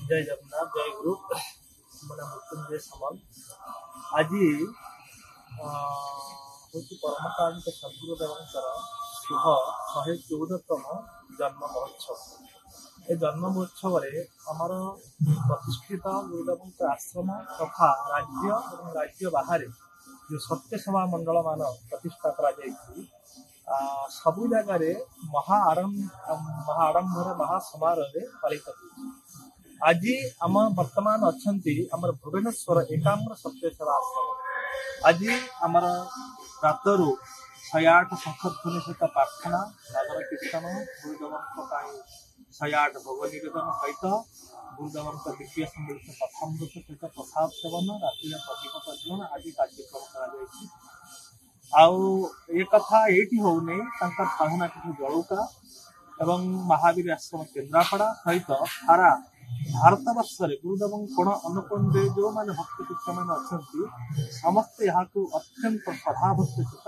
जय जगन्नाथ जय गुरु मोना मृत्युंजय सामल आज हूँ परमकांत सद्गुरुदेवंकर शुभ 114तम जन्म महोत्सव। ए जन्म महोत्सव आमर प्रतिष्ठित गुरुदेव आश्रम तथा राज्य और राज्य बाहर जो सत्य सेवा मंडल मान प्रतिष्ठा करा सबु जगार महाआडंबर महासमारोह पालित आज आम वर्तमान अच्छा आमर भुवनेश्वर एकाम्र सत्य सेवा आश्रम आज आमर रातर 108 शंखध्वनि सहित प्रार्थना नगर कीर्तन गुरुदेव 108 भोग निवेदन सहित गुरुदेव दिव्य सम्मिलित कथामृत सहित प्रसाद सेवन राति प्रदीप प्रज्वलन आदि कार्यक्रम कथा ये होने साधना पीठ जलुका एवं महावीर आश्रम केन्द्रापड़ा सहित सारा भारत वर्ष गुरुदेव कोण अनुकोण जो मैंने भक्त शिष्य मैंने अच्छा समस्ते यहाँ अत्यंत श्रद्धा भक्ति सहित